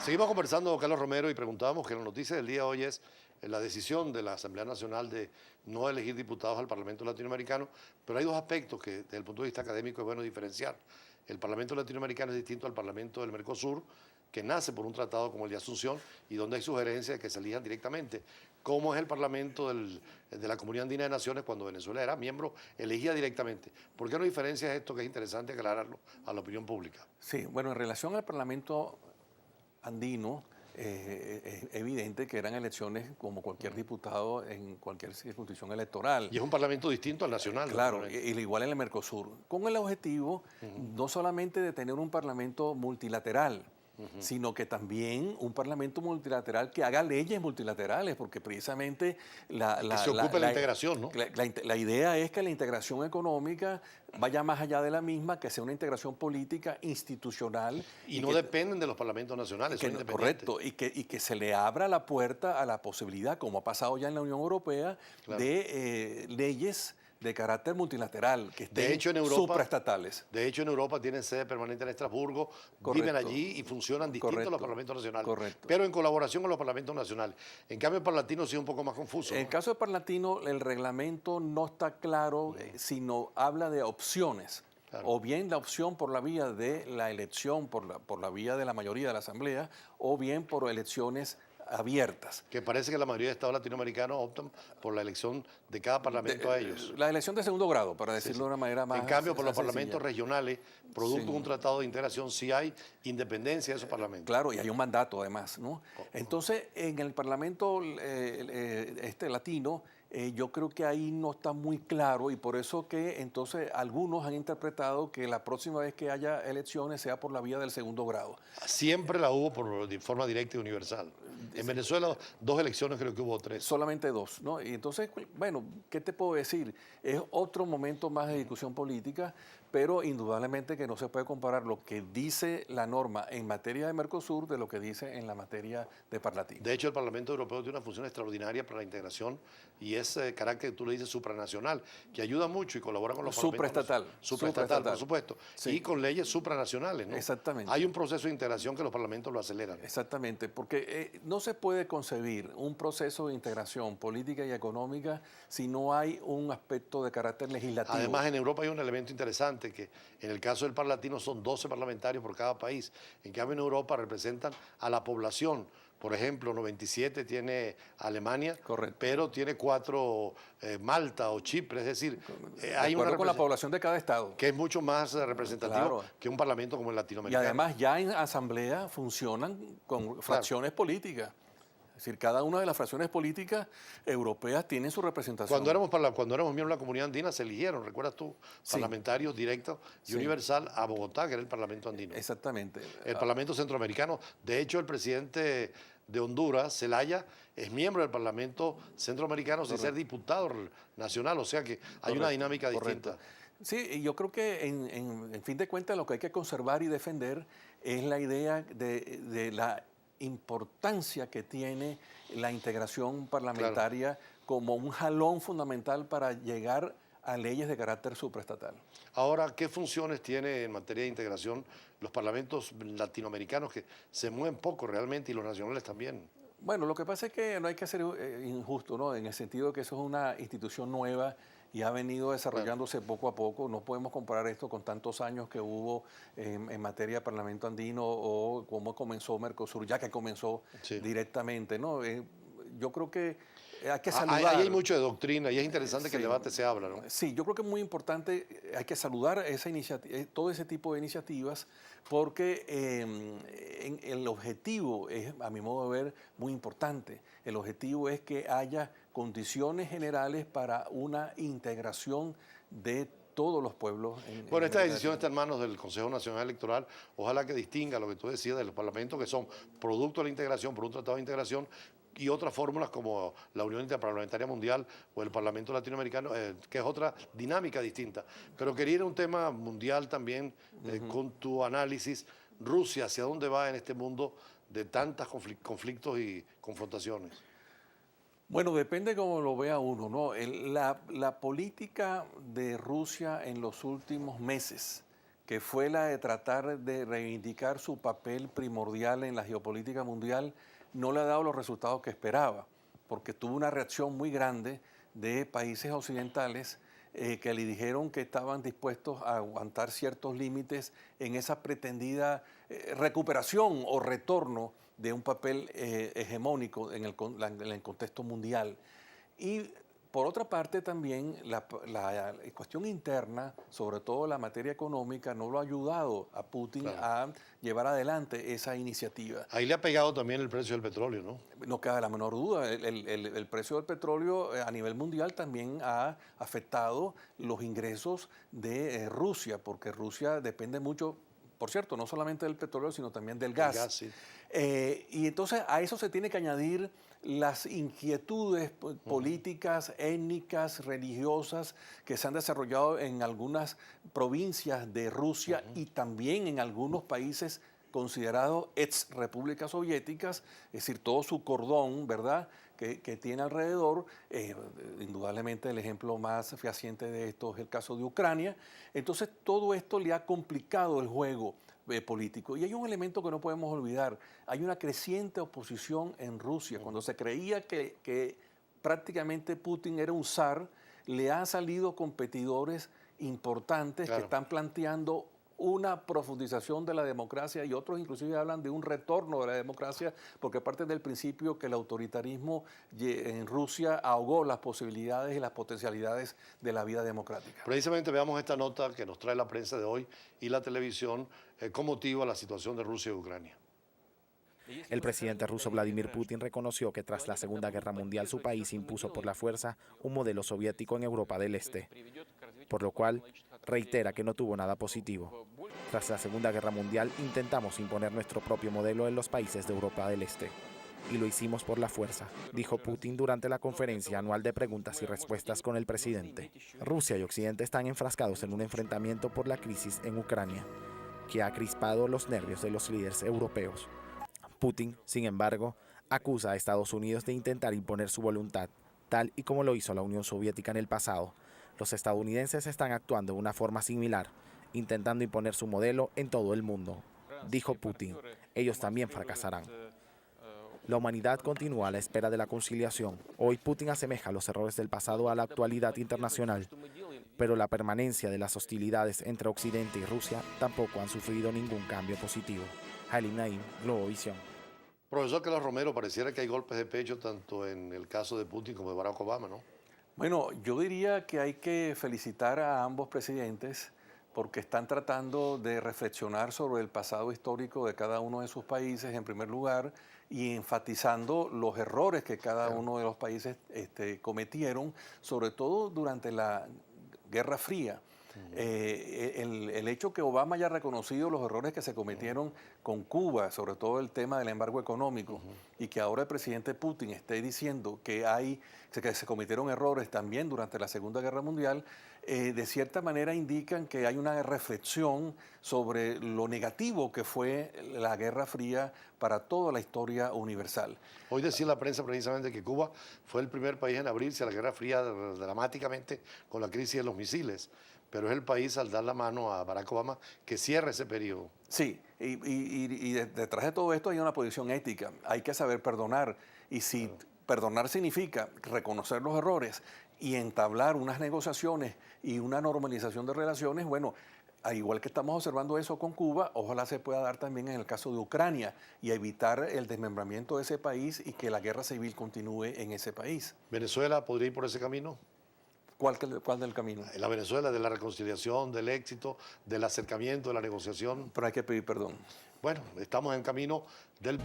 Seguimos conversando, Carlos Romero, y preguntábamos que la noticia del día de hoy es la decisión de la Asamblea Nacional de no elegir diputados al Parlamento Latinoamericano, pero hay dos aspectos que desde el punto de vista académico es bueno diferenciar. El Parlamento Latinoamericano es distinto al Parlamento del Mercosur, que nace por un tratado como el de Asunción y donde hay sugerencias de que se elijan directamente. ¿Cómo es el Parlamento de la Comunidad Andina de Naciones cuando Venezuela era miembro, elegía directamente? ¿Por qué no diferencia esto que es interesante aclararlo a la opinión pública? Sí, bueno, en relación al Parlamento andino, es evidente que eran elecciones como cualquier diputado en cualquier circunscripción electoral. Y es un parlamento distinto al nacional. Claro, igual en el Mercosur, con el objetivo no solamente de tener un parlamento multilateral, sino que también un parlamento multilateral que haga leyes multilaterales, porque precisamente que se ocupe la integración, ¿no? La idea es que la integración económica vaya más allá de la misma, que sea una integración política, institucional. Y no dependen de los parlamentos nacionales, son independientes. Correcto, y que se le abra la puerta a la posibilidad, como ha pasado ya en la Unión Europea, claro, de leyes de carácter multilateral, que estén supraestatales. De hecho, en Europa tienen sede permanente en Estrasburgo, correcto, viven allí y funcionan distintos a los parlamentos nacionales, correcto, pero en colaboración con los parlamentos nacionales. En cambio, el Parlatino sí es un poco más confuso. En el caso del Parlatino, el reglamento no está claro, sino habla de opciones. Claro. O bien la opción por la vía de la elección, por la vía de la mayoría de la Asamblea, o bien por elecciones abiertas. Que parece que la mayoría de estados latinoamericanos optan por la elección de cada parlamento a ellos. La elección de segundo grado, para decirlo de una manera más En cambio, por los parlamentos regionales, producto de un tratado de integración, sí hay independencia de esos parlamentos. Claro, y hay un mandato además, ¿no? Entonces, en el parlamento latino, yo creo que ahí no está muy claro y por eso que entonces algunos han interpretado que la próxima vez que haya elecciones sea por la vía del segundo grado. Siempre la hubo de forma directa y universal. En Venezuela 2 elecciones, creo que hubo 3. Solamente 2, ¿no? Y entonces, bueno, ¿qué te puedo decir? Es otro momento más de discusión política, pero indudablemente que no se puede comparar lo que dice la norma en materia de Mercosur de lo que dice en la materia de Parlatino. De hecho, el Parlamento Europeo tiene una función extraordinaria para la integración y ese carácter que tú le dices supranacional, que ayuda mucho y colabora con los supraestatal. Supraestatal, por supuesto. Sí. Y con leyes supranacionales, ¿no? Exactamente. Hay un proceso de integración que los parlamentos lo aceleran. Exactamente, porque no se puede concebir un proceso de integración política y económica si no hay un aspecto de carácter legislativo. Además, en Europa hay un elemento interesante, que en el caso del Parlatino son 12 parlamentarios por cada país. En cambio, en Europa representan a la población. Por ejemplo, 97 tiene Alemania, correcto, pero tiene 4 Malta o Chipre, es decir, hay una con la población de cada estado. Que es mucho más representativo, claro, que un parlamento como el latinoamericano. Y además ya en asamblea funcionan con fracciones políticas. Es decir, cada una de las fracciones políticas europeas tiene su representación. Cuando éramos miembros de la Comunidad Andina se eligieron, ¿recuerdas tú? Parlamentarios directos y universal a Bogotá, que era el Parlamento Andino. Exactamente. El Parlamento Centroamericano. De hecho, el presidente de Honduras, Zelaya, es miembro del Parlamento Centroamericano sin ser diputado nacional, o sea que hay una dinámica distinta. Sí, y yo creo que en fin de cuentas lo que hay que conservar y defender es la idea de la importancia que tiene la integración parlamentaria, claro, como un jalón fundamental para llegar a leyes de carácter supraestatal. Ahora, ¿qué funciones tiene en materia de integración los parlamentos latinoamericanos que se mueven poco realmente y los nacionales también? Bueno, lo que pasa es que no hay que ser injusto, ¿no? En el sentido de que eso es una institución nueva y ha venido desarrollándose poco a poco. No podemos comparar esto con tantos años que hubo en materia de Parlamento Andino o cómo comenzó Mercosur, ya que comenzó directamente, ¿no? Yo creo que hay que saludar. Ahí hay mucho de doctrina y es interesante que el debate se habla, ¿no? Sí, yo creo que es muy importante, hay que saludar esa iniciativa, todo ese tipo de iniciativas, porque el objetivo es, a mi modo de ver, muy importante. El objetivo es que haya condiciones generales para una integración de todos los pueblos. Bueno, esta decisión está en manos del Consejo Nacional Electoral. Ojalá que distinga lo que tú decías de los parlamentos que son producto de la integración, por un tratado de integración, y otras fórmulas como la Unión Interparlamentaria Mundial o el Parlamento Latinoamericano, que es otra dinámica distinta. Pero quería ir a un tema mundial también, con tu análisis. Rusia, ¿hacia dónde va en este mundo de tantos conflictos y confrontaciones? Bueno, depende cómo lo vea uno, ¿no? La política de Rusia en los últimos meses, que fue la de tratar de reivindicar su papel primordial en la geopolítica mundial, no le ha dado los resultados que esperaba, porque tuvo una reacción muy grande de países occidentales que le dijeron que estaban dispuestos a aguantar ciertos límites en esa pretendida recuperación o retorno de un papel hegemónico en el contexto mundial. Y por otra parte también la cuestión interna, sobre todo la materia económica, no lo ha ayudado a Putin a llevar adelante esa iniciativa. Ahí le ha pegado también el precio del petróleo, ¿no? No cabe la menor duda, el precio del petróleo a nivel mundial también ha afectado los ingresos de Rusia, porque Rusia depende mucho, por cierto, no solamente del petróleo, sino también del gas. El gas, sí. Y entonces a eso se tiene que añadir las inquietudes políticas, étnicas, religiosas que se han desarrollado en algunas provincias de Rusia y también en algunos países considerados ex repúblicas soviéticas, es decir, todo su cordón, ¿verdad?, que tiene alrededor. Indudablemente el ejemplo más fehaciente de esto es el caso de Ucrania. Entonces todo esto le ha complicado el juego político. Y hay un elemento que no podemos olvidar. Hay una creciente oposición en Rusia. Cuando se creía que prácticamente Putin era un zar, le han salido competidores importantes que están planteando una profundización de la democracia, y otros inclusive hablan de un retorno de la democracia, porque parte del principio que el autoritarismo en Rusia ahogó las posibilidades y las potencialidades de la vida democrática. Precisamente veamos esta nota que nos trae la prensa de hoy y la televisión con motivo a la situación de Rusia y Ucrania. El presidente ruso Vladimir Putin reconoció que tras la Segunda Guerra Mundial su país impuso por la fuerza un modelo soviético en Europa del Este, por lo cual reitera que no tuvo nada positivo. Tras la Segunda Guerra Mundial intentamos imponer nuestro propio modelo en los países de Europa del Este, y lo hicimos por la fuerza, dijo Putin durante la conferencia anual de preguntas y respuestas con el presidente. Rusia y Occidente están enfrascados en un enfrentamiento por la crisis en Ucrania, que ha crispado los nervios de los líderes europeos. Putin, sin embargo, acusa a Estados Unidos de intentar imponer su voluntad, tal y como lo hizo la Unión Soviética en el pasado. Los estadounidenses están actuando de una forma similar, intentando imponer su modelo en todo el mundo, dijo Putin. Ellos también fracasarán. La humanidad continúa a la espera de la conciliación. Hoy Putin asemeja los errores del pasado a la actualidad internacional, pero la permanencia de las hostilidades entre Occidente y Rusia tampoco han sufrido ningún cambio positivo. Halim Naim, Globovisión. Profesor Carlos Romero, pareciera que hay golpes de pecho tanto en el caso de Putin como de Barack Obama, ¿no? Bueno, yo diría que hay que felicitar a ambos presidentes porque están tratando de reflexionar sobre el pasado histórico de cada uno de sus países, en primer lugar, y enfatizando los errores que cada uno de los países cometieron, sobre todo durante la Guerra Fría. El hecho que Obama haya reconocido los errores que se cometieron con Cuba, sobre todo el tema del embargo económico, y que ahora el presidente Putin esté diciendo que se cometieron errores también durante la Segunda Guerra Mundial, de cierta manera indican que hay una reflexión sobre lo negativo que fue la Guerra Fría para toda la historia universal. Hoy decía la prensa precisamente que Cuba fue el primer país en abrirse a la Guerra Fría dramáticamente con la crisis de los misiles, pero es el país, al dar la mano a Barack Obama, que cierra ese periodo. Sí, y detrás de todo esto hay una posición ética. Hay que saber perdonar. Y si perdonar significa reconocer los errores y entablar unas negociaciones y una normalización de relaciones, bueno, al igual que estamos observando eso con Cuba, ojalá se pueda dar también en el caso de Ucrania y evitar el desmembramiento de ese país y que la guerra civil continúe en ese país. ¿Venezuela podría ir por ese camino? ¿Cuál del camino? La Venezuela, de la reconciliación, del éxito, del acercamiento, de la negociación. Pero hay que pedir perdón. Bueno, estamos en camino del...